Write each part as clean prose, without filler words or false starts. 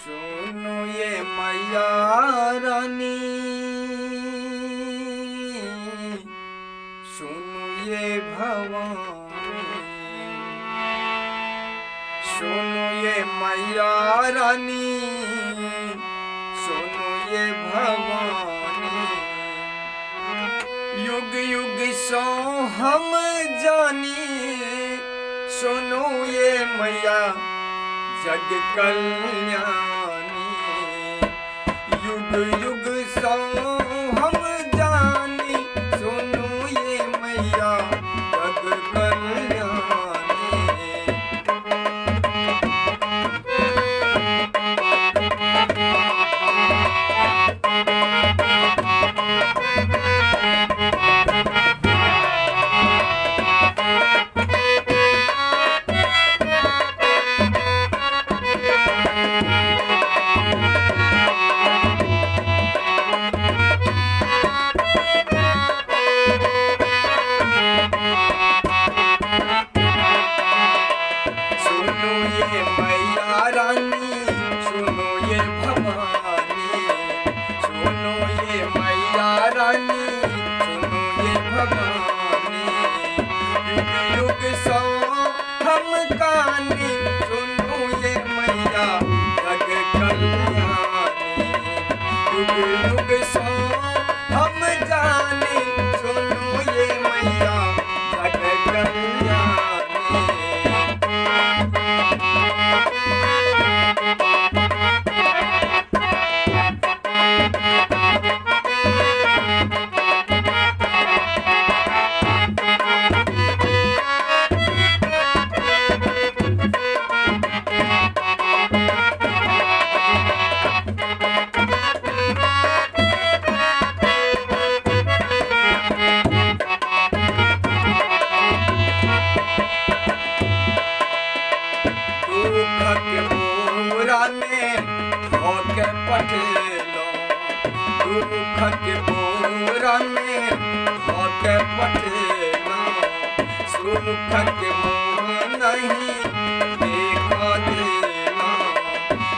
सुनो ये मैया रानी, सुनो ये भवानी, सुनो ये मैया रानी, सुनो ये भवानी। युग युग सो हम जानी, सुनो ये मैया जग कल्याणी। युग युग सो हम जानी, सुनो ये मैया जग कल्याणी। दुख के बोरा में होके पटेला, सुख के मुँह नहीं देखा देना,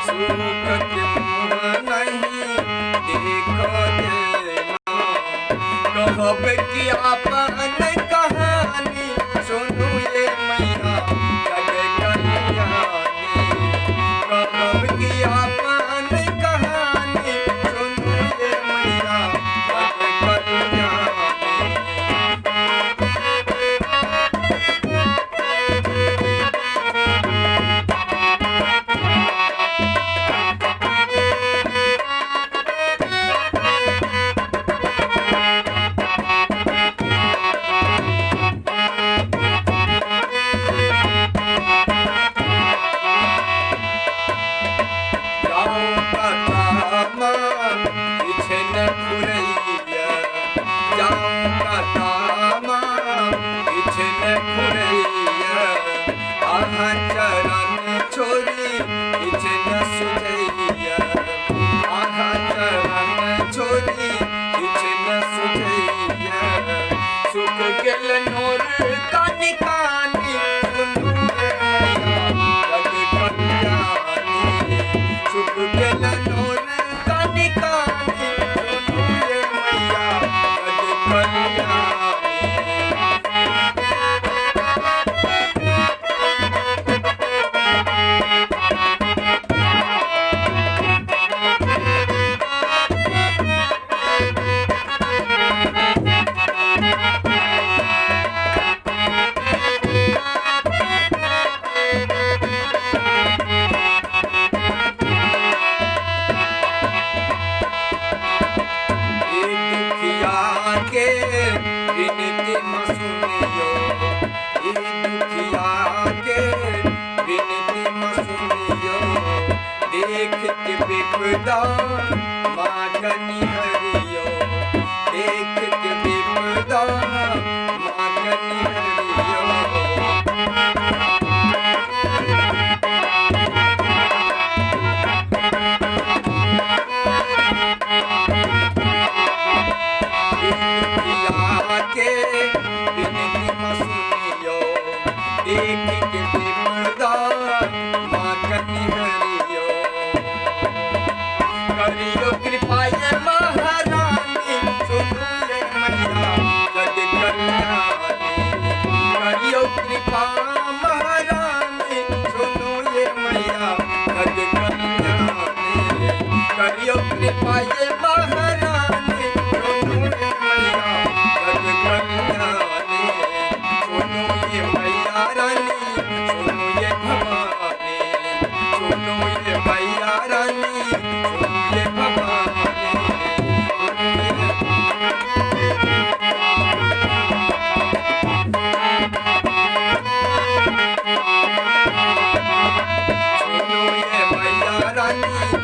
सुख के मुँह नहीं देखा देना। कहब कि आपन कहानी, सुनो ये मैया जग कल्याणी। कहब कि आपन कहानी, सुनो ये मैया जग कल्याणी। चरण छोरी इचन सुझैया, आहा चरण छोरी इचन सुझैया। सुख गेल नोर कानी कानी, सुनो ये मैया जग कल्याणी। सुख गेल नोर कानी कानी, सुनो ये मैया जग कल्याणी। विनती मसुनियो, ये दुखिया के विनती मसुनियो। देख के विपदा माँ कनी हरियो, देख के विपदा माँ कनी हरियो। विनती मसुनियो, देख के विपदा माँ कनी हरियो। पानी